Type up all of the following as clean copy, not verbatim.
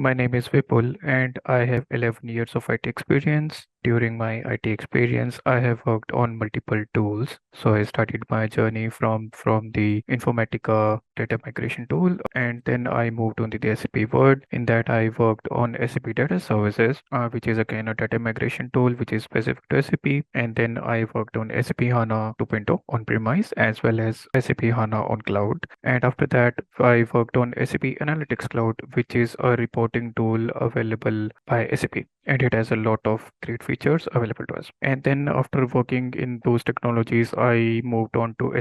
My name is Vipul and I have 11 years of IT experience. During my IT experience, I have worked on multiple tools. So I started my journey from the Informatica data migration tool, and then I moved on to the SAP world. In that, I worked on SAP Data Services, which is again a data migration tool which is specific to SAP. And then I worked on SAP HANA 2.0 on-premise as well as SAP HANA on cloud. And after that, I worked on SAP Analytics Cloud, which is a reporting tool available by SAP. And it has a lot of great features available to us. And then after working in those technologies, I moved on to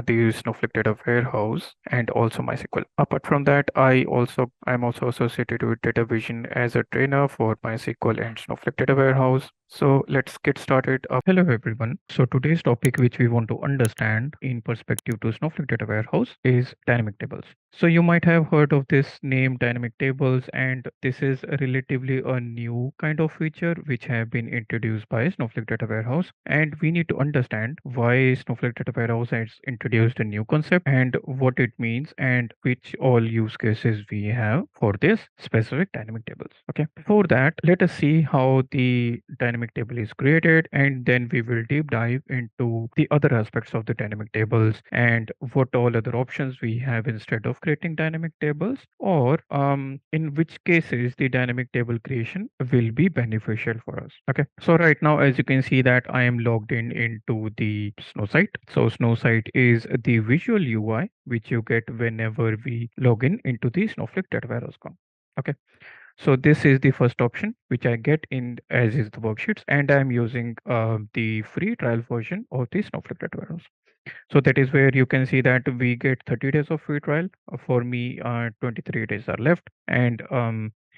the Snowflake Data Warehouse and also MySQL. Apart from that, I'm also associated with Data Vision as a trainer for MySQL and Snowflake Data Warehouse. So let's get started. Hello everyone. So today's topic, which we want to understand in perspective to Snowflake Data Warehouse, is dynamic tables. So you might have heard of this name dynamic tables, and this is a relatively a new kind of feature which have been introduced by Snowflake Data Warehouse. And we need to understand why Snowflake Data Warehouse has introduced a new concept and what it means and which all use cases we have for this specific dynamic tables. Okay. Before that, let us see how the dynamic table is created, and then we will deep dive into the other aspects of the dynamic tables and what all other options we have instead of creating dynamic tables, or in which cases the dynamic table creation will be beneficial for us. Okay, so right now, as you can see that I am logged in into the Snow site. So Snow site is the visual UI which you get whenever we log in into the Snowflake data warehouse account. Okay, so this is the first option which I get in as is the worksheets, and I'm using the free trial version of the Snowflake data warehouse. So that is where you can see that we get 30 days of free trial. For me, 23 days are left. And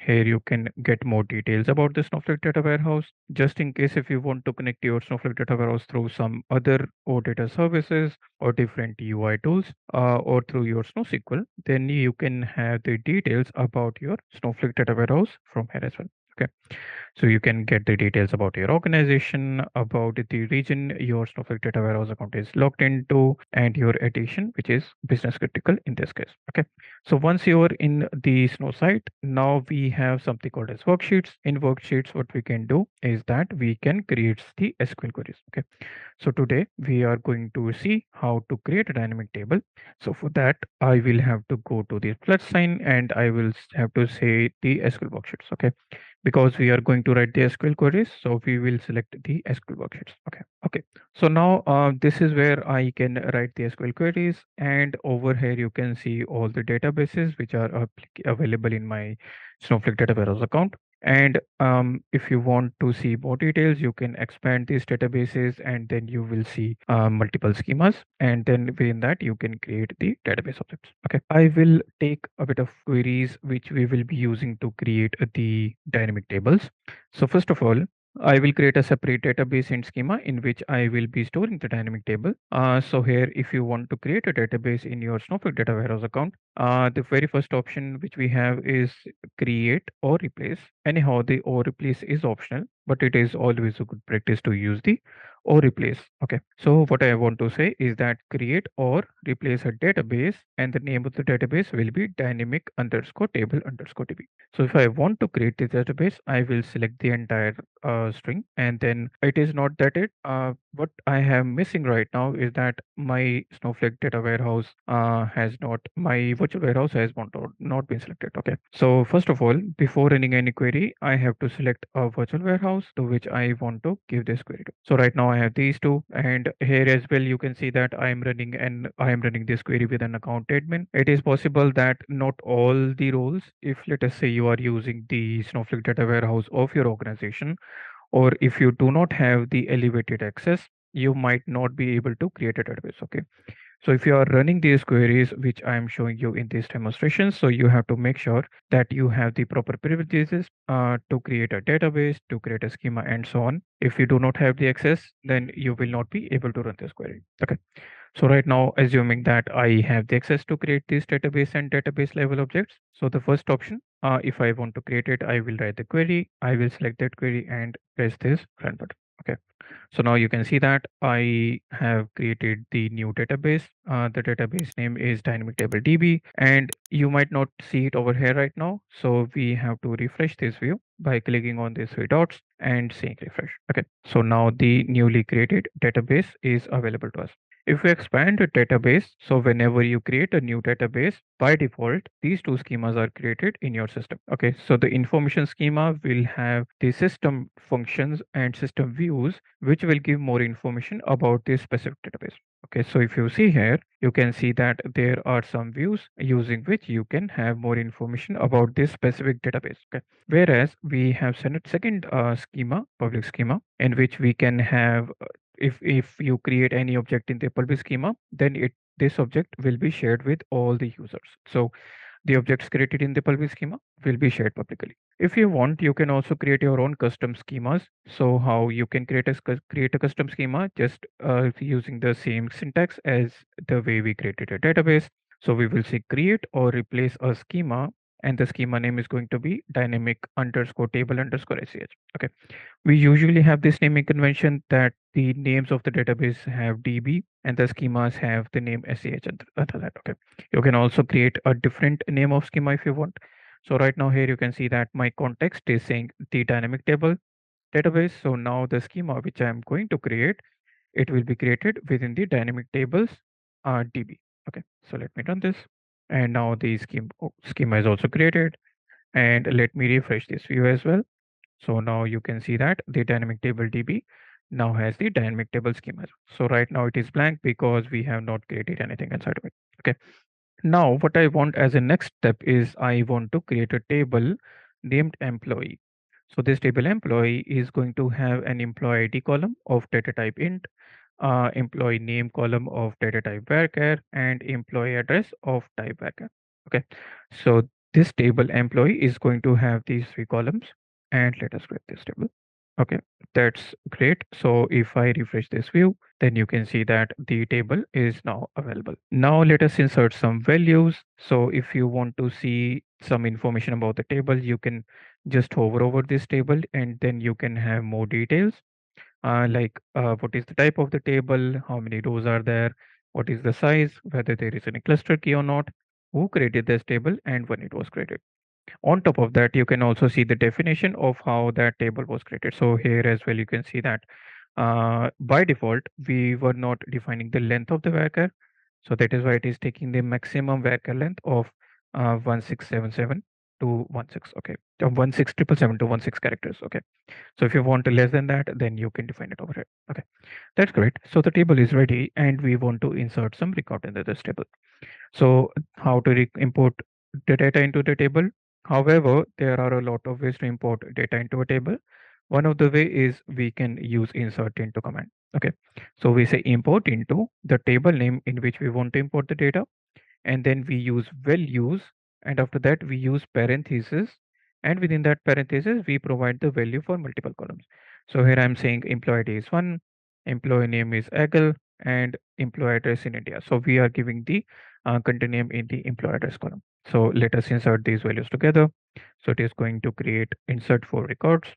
here you can get more details about the Snowflake data warehouse. Just in case if you want to connect your Snowflake data warehouse through some other or data services or different UI tools, or through your SnowSQL, then you can have the details about your Snowflake data warehouse from here as well. Okay. So you can get the details about your organization, about the region your Snowflake data warehouse account is logged into, and your edition, which is business critical in this case. Okay. So once you are in the Snow site, now we have something called as worksheets. In worksheets, what we can do is that we can create the SQL queries. Okay. So today we are going to see how to create a dynamic table. So for that, I will have to go to the plus sign and I will have to say the SQL worksheets. Okay, because we are going to write the SQL queries. So we will select the SQL worksheets. Okay. Okay. So now this is where I can write the SQL queries, and over here you can see all the databases which are available in my Snowflake data warehouse account. And if you want to see more details, you can expand these databases, and then you will see multiple schemas. And then within that, you can create the database objects. Okay. I will take a bit of queries which we will be using to create the dynamic tables. So first of all, I will create a separate database and schema in which I will be storing the dynamic table. So here, if you want to create a database in your Snowflake data warehouse account, the very first option which we have is create or replace. Anyhow, the or replace is optional, but it is always a good practice to use the or replace. Okay. So what I want to say is that create or replace a database, and the name of the database will be dynamic underscore table underscore db. So if I want to create this database, I will select the entire string, and then it is not that it. What I am missing right now is that my Snowflake data warehouse has not, my virtual warehouse has not been selected. Okay. So first of all, before running any query, I have to select a virtual warehouse to which I want to give this query to. So right now I have these two, and here as well you can see that I am running this query with an account admin. It is possible that not all the roles, if let us say you are using the Snowflake data warehouse of your organization, or if you do not have the elevated access, you might not be able to create a database. Okay. So if you are running these queries, which I am showing you in this demonstration, so you have to make sure that you have the proper privileges to create a database, to create a schema, and so on. If you do not have the access, then you will not be able to run this query. Okay. So right now, assuming that I have the access to create this database and database level objects. So the first option, if I want to create it, I will write the query, I will select that query and press this run button. Okay. So now you can see that I have created the new database. The database name is dynamic table DB, and you might not see it over here right now. So we have to refresh this view by clicking on these three dots and saying refresh. Okay. So now the newly created database is available to us. If we expand the database, so whenever you create a new database, by default, these two schemas are created in your system. Okay, so the information schema will have the system functions and system views, which will give more information about this specific database. Okay, so if you see here, you can see that there are some views using which you can have more information about this specific database. Okay, whereas we have second schema, public schema, in which we can have if you create any object in the public schema, then this object will be shared with all the users. So the objects created in the public schema will be shared publicly. If you want, you can also create your own custom schemas. So how you can create a custom schema just using the same syntax as the way we created a database. So we will say create or replace a schema, and the schema name is going to be dynamic underscore table underscore sh. Okay. We usually have this naming convention that the names of the database have DB and the schemas have the name SCH under that. Okay. You can also create a different name of schema if you want. So right now here you can see that my context is saying the dynamic table database. So now the schema which I am going to create, it will be created within the dynamic tables DB. Okay. So let me run this. And now the schema is also created. And let me refresh this view as well. So now you can see that the dynamic table DB now has the dynamic table schema. So right now it is blank because we have not created anything inside of it. Okay. Now what I want as a next step is I want to create a table named employee. So this table employee is going to have an employee ID column of data type int, employee name column of data type varchar, and employee address of type varchar. Okay, so this table employee is going to have these three columns, and let us create this table. Okay, that's great. So if I refresh this view, then you can see that the table is now available. Now let us insert some values. So if you want to see some information about the table, you can just hover over this table and then you can have more details, like what is the type of the table, how many rows are there, what is the size, whether there is any cluster key or not, who created this table, and when it was created. On top of that, you can also see the definition of how that table was created. So here as well, you can see that by default, we were not defining the length of the varchar. So that is why it is taking the maximum varchar length of 1677 to 16. Okay. 16777 to 16 characters. Okay. So if you want less than that, then you can define it over here. Okay. That's great. So the table is ready and we want to insert some record into this table. So how to import the data into the table? However, there are a lot of ways to import data into a table. One of the way is we can use insert into command. Okay, so we say import into the table name in which we want to import the data, and then we use values, and after that we use parentheses, and within that parentheses we provide the value for multiple columns. So here I'm saying employee ID is 1, employee name is Agal, and employee address in India. So we are giving the country name in the employee address column. So let us insert these values together. So it is going to create insert for records.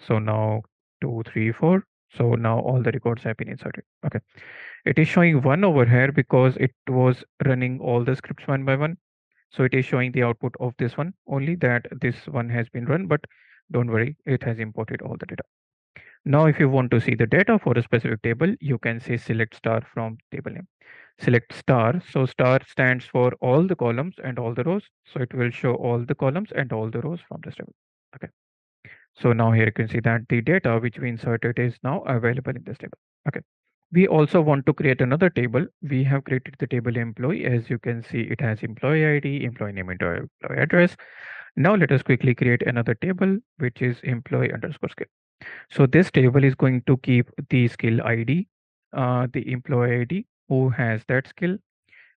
So now 2 3 4. So now all the records have been inserted. Okay, it is showing 1 over here because it was running all the scripts one by one. So it is showing the output of this one only, that this one has been run, but don't worry, it has imported all the data. Now, if you want to see the data for a specific table, you can say select star from table name. Select star. So star stands for all the columns and all the rows. So it will show all the columns and all the rows from this table. Okay. So now here you can see that the data which we inserted is now available in this table. Okay. We also want to create another table. We have created the table employee. As you can see, it has employee ID, employee name, and employee address. Now let us quickly create another table, which is employee underscore skill. So this table is going to keep the skill ID, the employee ID who has that skill,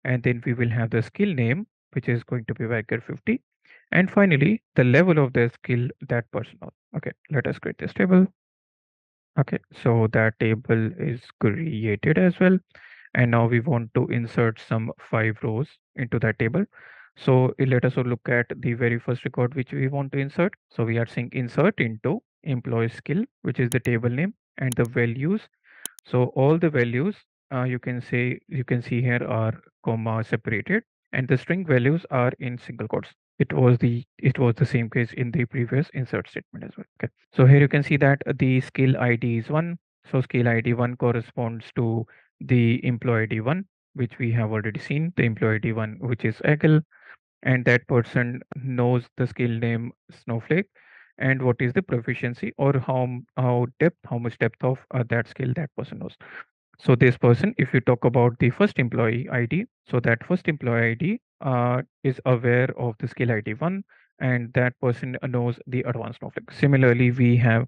and then we will have the skill name, which is going to be Viker 50. And finally, the level of the skill that person knows. Okay, let us create this table. Okay, so that table is created as well. And now we want to insert some 5 rows into that table. So let us look at the very first record which we want to insert. So we are saying insert into employee skill, which is the table name, and the values. So all the values you can see here are comma separated, and the string values are in single quotes. It was the same case in the previous insert statement as well. Okay. So here you can see that the skill ID is one. So skill ID one corresponds to the employee ID one, which we have already seen. The employee ID one, which is Agile, and that person knows the skill name Snowflake, and what is the proficiency, or how much depth of that skill that person knows. So this person, if you talk about the first employee ID, so that first employee ID is aware of the skill ID one, and that person knows the advanced Snowflake. Similarly, we have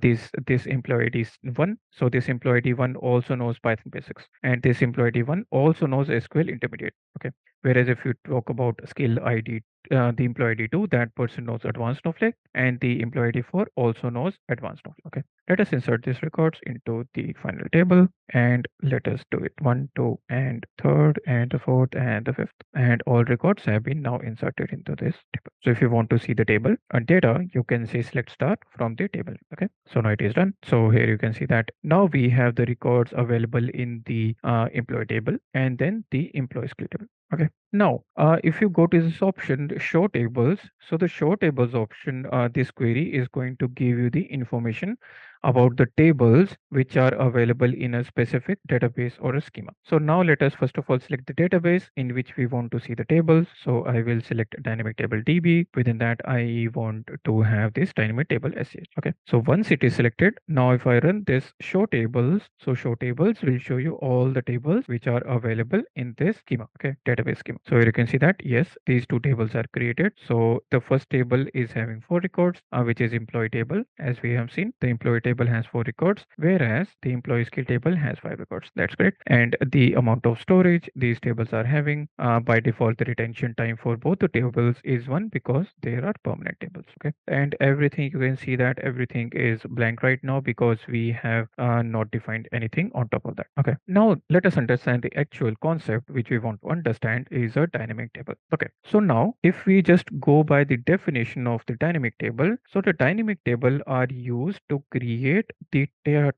this employee ID one. So this employee ID one also knows Python basics, and this employee ID one also knows SQL intermediate. Okay. Whereas if you talk about skill ID, the employee ID two, that person knows advanced Snowflake, and the employee ID four also knows advanced Snowflake. Okay. Let us insert these records into the final table, and let us do it 1, 2, and third, and the fourth, and the fifth. And all records have been now inserted into this table. So if you want to see the table and data, you can say select star from the table. Okay. So now it is done. So here you can see that now we have the records available in the employee table and then the employee skill table. Okay. Now, if you go to this option, show tables, so the show tables option, this query is going to give you the information about the tables which are available in a specific database or a schema. So now let us first of all select the database in which we want to see the tables. So I will select dynamic table DB. Within that, I want to have this dynamic table SH. Okay. So once it is selected, now if I run this show tables, so show tables will show you all the tables which are available in this schema. Okay. Database schema. So here you can see that yes, these two tables are created. So the first table is having 4 records, which is employee table. As we have seen, the employee table has 4 records, whereas the employee skill table has 5 records. That's correct. And the amount of storage these tables are having, by default, the retention time for both the tables is 1 because they are permanent tables. Okay. And everything, you can see that everything is blank right now because we have not defined anything on top of that. Okay. Now let us understand the actual concept which we want to understand is a dynamic table. Okay. So now if we just go by the definition of the dynamic table, so the dynamic table are used to create the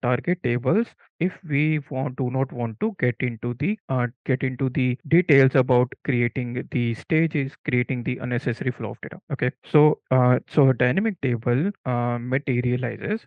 target tables if we do not want to get into the details about creating the stages, creating the unnecessary flow of data. Okay. So a dynamic table materializes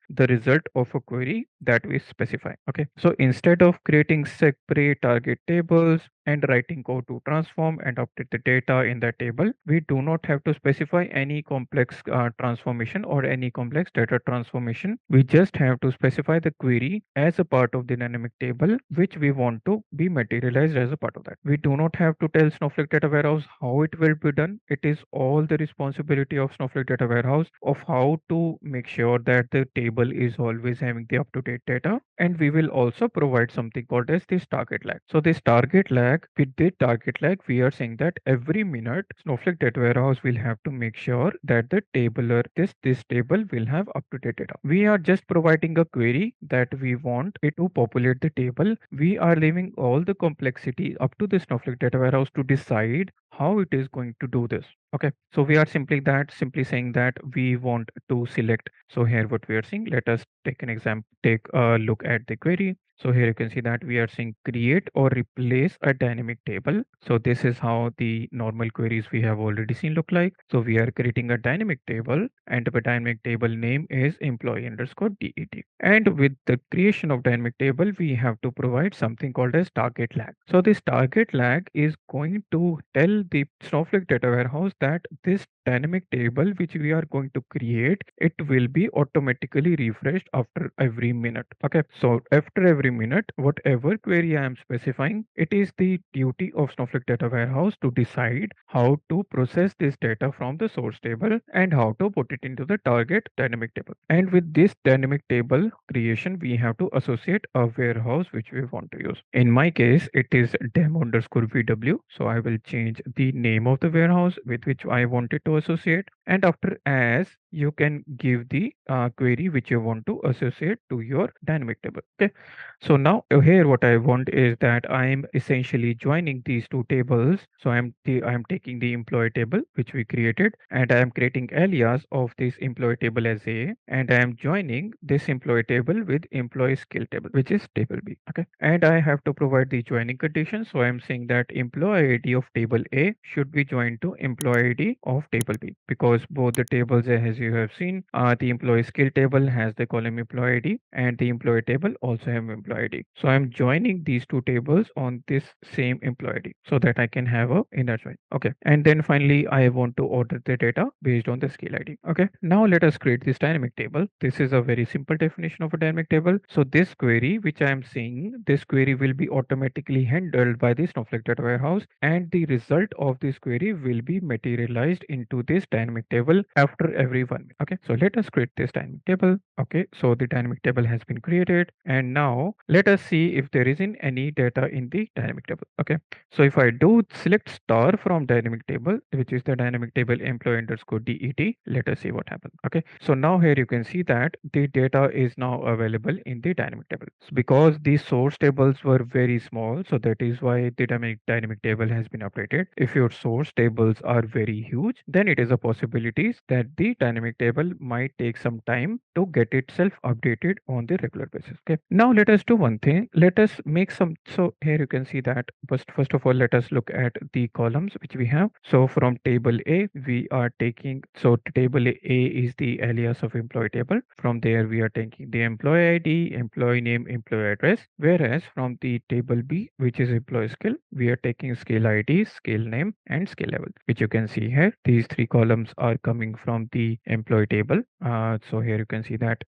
the result of a query that we specify. Okay. So instead of creating separate target tables and writing code to transform and update the data in that table, we do not have to specify any complex transformation or any complex data transformation. We just have to specify the query as a part of the dynamic table, which we want to be materialized as a part of that. We do not have to tell Snowflake Data Warehouse how it will be done. It is all the responsibility of Snowflake Data Warehouse of how to make sure that the table is always having the up-to-date data. And we will also provide something called as this target lag. So this target lag, with the target lag, we are saying that every minute Snowflake Data Warehouse will have to make sure that the table or this table will have up-to-date data. We are just providing a query that we want it to populate the table. We are leaving all the complexity up to the Snowflake Data Warehouse to decide how it is going to do this. Okay. So we are simply saying that we want to select. So here what we are seeing, let us take an example, take a look at the query. So here you can see that we are saying create or replace a dynamic table. So this is how the normal queries we have already seen look like. So we are creating a dynamic table, and the dynamic table name is employee underscore DET. And with the creation of dynamic table, we have to provide something called as target lag. So this target lag is going to tell the Snowflake data warehouse that this dynamic table which we are going to create, it will be automatically refreshed after every minute. Okay. So after every minute, whatever query I am specifying, it is the duty of Snowflake data warehouse to decide how to process this data from the source table and how to put it into the target dynamic table. And with this dynamic table creation, we have to associate a warehouse which we want to use. In my case, it is demo underscore VW. So I will change the name of the warehouse with which I want it to to associate, and after as you can give the query which you want to associate to your dynamic table. Okay, so now here what I want is that I am essentially joining these two tables. So I am taking the employee table which we created, and I am creating alias of this employee table as A, and I am joining this employee table with employee skill table, which is table B. Okay, and I have to provide the joining condition. So I am saying that employee ID of table A should be joined to employee ID of table B, because both the tables, as you have seen, the employee skill table has the column employee ID, and the employee table also have employee ID. So I'm joining these two tables on this same employee ID so that I can have a inner join. Okay, and then finally I want to order the data based on the skill ID. Okay, now let us create this dynamic table. This is a very simple definition of a dynamic table. So this query which I am seeing, this query will be automatically handled by the Snowflake data warehouse, and the result of this query will be materialized into this dynamic table after every 1 minute. Okay, so let us create this dynamic table. Okay, so the dynamic table has been created, and now let us see if there isn't any data in the dynamic table. Okay, so if I do select star from dynamic table, which is the dynamic table employee underscore det, let us see what happens. Okay, so now here you can see that the data is now available in the dynamic table. So because the source tables were very small, so that is why the dynamic table has been updated. If your source tables are very huge, then it is a possibility that the dynamic table might take some time to get itself updated on the regular basis. Okay, now let us do one thing. Let us make some. So here you can see that first of all, let us look at the columns which we have. So from table A, we are taking, so table A is the alias of employee table. From there, we are taking the employee ID, employee name, employee address. Whereas from the table B, which is employee skill, we are taking skill ID, skill name, and skill level, which you can see here. These three columns are coming from the employee table. So here you can see that,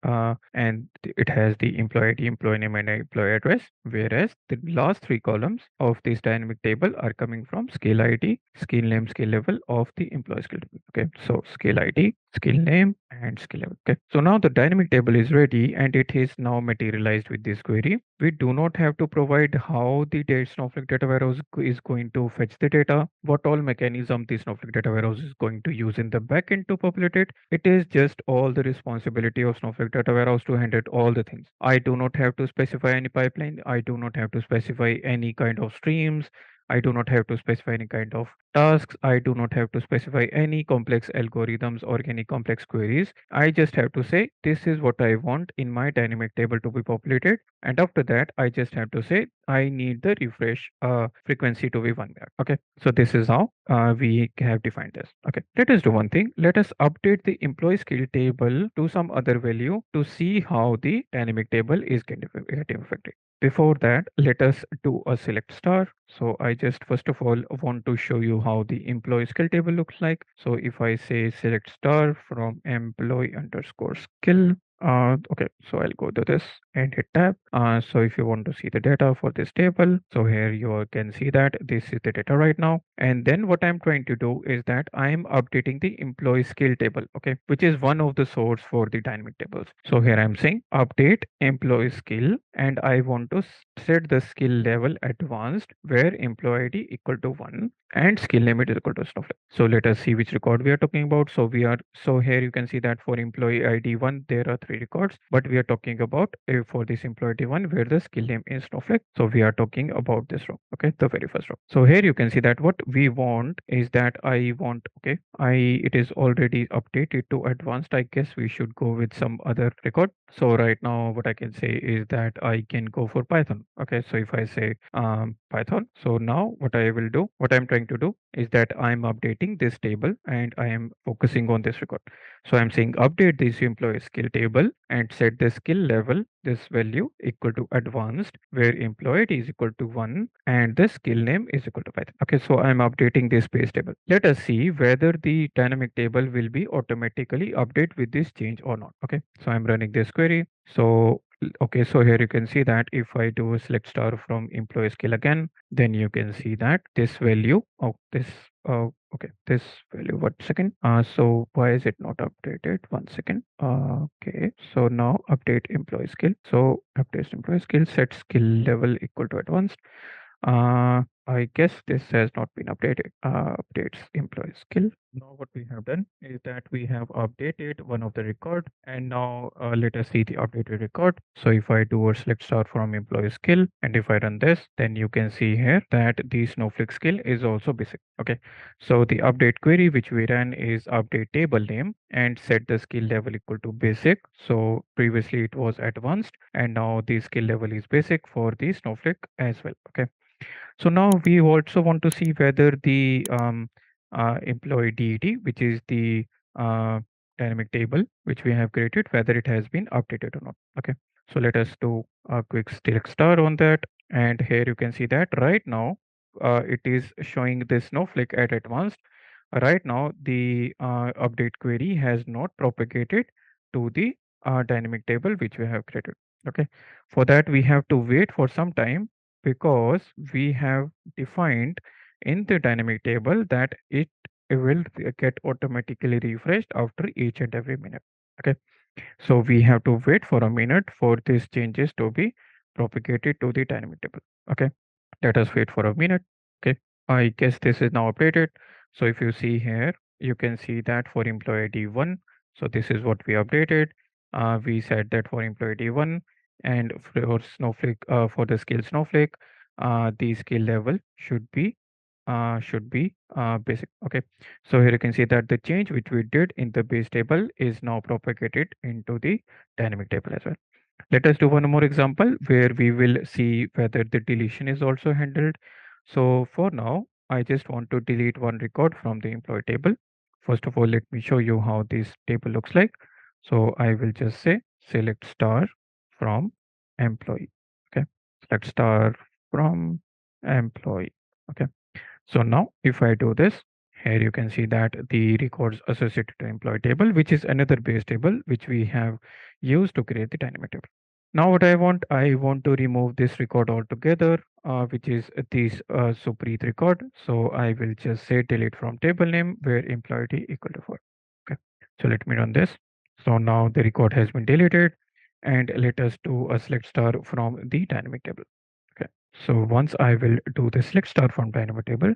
and it has the employee ID, employee name, and employee address. Whereas the last three columns of this dynamic table are coming from skill ID, skill name, skill level of the employee skill table. Okay, so skill ID, skill name, and skill level. Okay, so now the dynamic table is ready, and it is now materialized with this query. We do not have to provide how the Snowflake data warehouse is going to fetch the data, what all mechanism the Snowflake data warehouse is going to use in the backend to populate it. It is just all the responsibility of Snowflake data warehouse to handle all the things. I do not have to specify any pipeline. I do not have to specify any kind of streams. I do not have to specify any kind of tasks. I do not have to specify any complex algorithms or any complex queries. I just have to say, this is what I want in my dynamic table to be populated. And after that, I just have to say, I need the refresh frequency to be 1 minute. Okay, so this is how we have defined this. Okay, let us do one thing. Let us update the employee skill table to some other value to see how the dynamic table is getting affected. Before that, let us do a select star. So I just first of all want to show you how the employee skill table looks like. So if I say select star from employee underscore skill, okay, so I'll go to this and hit tab. So if you want to see the data for this table, so here you can see that this is the data right now. And then what I'm trying to do is that I'm updating the employee skill table, okay, which is one of the source for the dynamic tables. So here I'm saying update employee skill, and I want to set the skill level advanced where employee ID equal to 1 and skill name is equal to Snowflake. So let us see which record we are talking about. So here you can see that for employee ID 1 there are 3 records, but we are talking about for this employee ID 1 where the skill name is Snowflake. So we are talking about this row, okay, the very first row. So here you can see that what we want is that I want, okay, it is already updated to advanced. I guess we should go with some other record. So right now what I can say is that I can go for Python. Okay, so if I say Python, so now what I'm trying to do is that I'm updating this table and I am focusing on this record. So I'm saying update this employee skill table and set the skill level, this value equal to advanced, where employee is equal to 1 and the skill name is equal to Python. Okay, so I'm updating this base table. Let us see whether the dynamic table will be automatically update with this change or not. Okay, so I'm running this query. So okay, so here you can see that if I do a select star from employee skill again, then you can see that this value of this okay, this value, 1 second. So why is it not updated? 1 second. Okay, so now update employee skill. So update employee skill, set skill level equal to advanced. I guess this has not been updated. Updates employee skill. Now what we have done is that we have updated one of the record, and now let us see the updated record. So if I do a select star from employee skill, and if I run this, then you can see here that the Snowflake skill is also basic. Okay. So the update query which we ran is update table name and set the skill level equal to basic. So previously it was advanced, and now the skill level is basic for the Snowflake as well. Okay. So now we also want to see whether the employee DET, which is the uh, dynamic table which we have created, whether it has been updated or not. Okay. So let us do a quick select star on that. And here you can see that right now it is showing the Snowflake at advanced. Right now the update query has not propagated to the dynamic table which we have created. Okay. For that we have to wait for some time because we have defined in the dynamic table that it will get automatically refreshed after each and every minute. Okay, so we have to wait for a minute for these changes to be propagated to the dynamic table. Okay, let us wait for a minute. Okay, I guess this is now updated. So if you see here, you can see that for employee D1, so this is what we updated. We said that for employee D1 and for Snowflake, for the skill Snowflake, the skill level should be basic. Okay, so here you can see that the change which we did in the base table is now propagated into the dynamic table as well. Let us do one more example where we will see whether the deletion is also handled. So for now, I just want to delete one record from the employee table. First of all, let me show you how this table looks like. So I will just say select star from employee. Okay, select star from employee. Okay. So now if I do this, here you can see that the records associated to employee table, which is another base table, which we have used to create the dynamic table. Now what I want to remove this record altogether, which is this Supreet record. So I will just say delete from table name where employee D equal to 4. Okay. So let me run this. So now the record has been deleted and let us do a select star from the dynamic table. Okay. So once I will do the select star from dynamic table,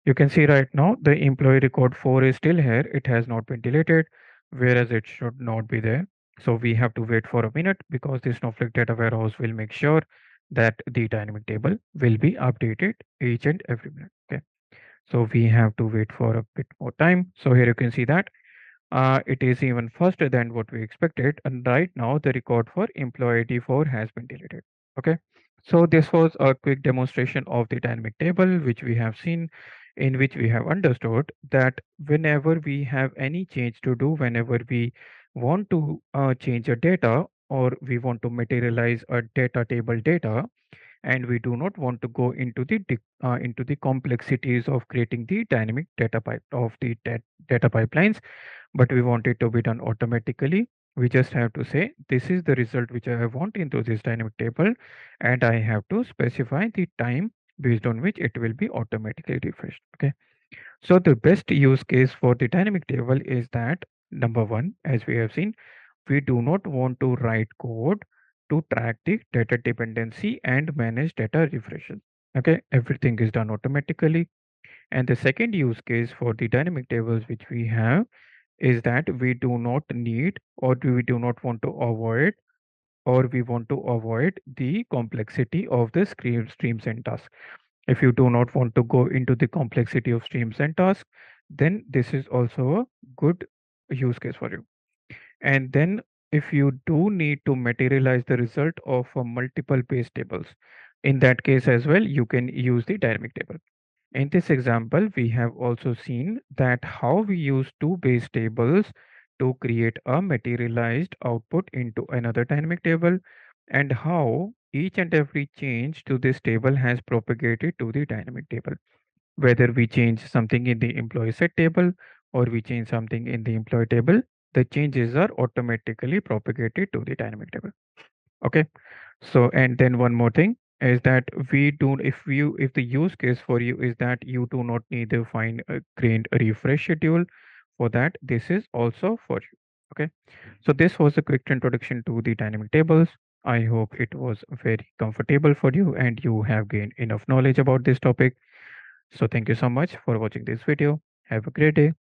you can see right now the employee record 4 is still here. It has not been deleted, whereas it should not be there. So we have to wait for a minute because the Snowflake data warehouse will make sure that the dynamic table will be updated each and every minute. Okay. So we have to wait for a bit more time. So here you can see that it is even faster than what we expected. And right now the record for employee D4 has been deleted. Okay. So this was a quick demonstration of the dynamic table, which we have seen, in which we have understood that whenever we have any change to do, whenever we want to change a data or we want to materialize a data table data, and we do not want to go into the complexities of creating the dynamic data pipe of the data pipelines, but we want it to be done automatically. We just have to say this is the result which I want into this dynamic table, and I have to specify the time based on which it will be automatically refreshed. Okay. So the best use case for the dynamic table is that number one, as we have seen, we do not want to write code to track the data dependency and manage data refreshes. Okay, everything is done automatically. And the second use case for the dynamic tables which we have is that we do not need or we do not want to avoid or we want to avoid the complexity of the streams and tasks. If you do not want to go into the complexity of streams and tasks, then this is also a good use case for you. And then if you do need to materialize the result of multiple base tables, in that case as well, you can use the dynamic table. In this example, we have also seen that how we use two base tables to create a materialized output into another dynamic table, and how each and every change to this table has propagated to the dynamic table. Whether we change something in the employee set table or we change something in the employee table, the changes are automatically propagated to the dynamic table. Okay. So, and then one more thing is that we do, if the use case for you is that you do not need to find a create a refresh schedule for that, this is also for you. Okay. So this was a quick introduction to the dynamic tables. I hope it was very comfortable for you and you have gained enough knowledge about this topic. So thank you so much for watching this video. Have a great day.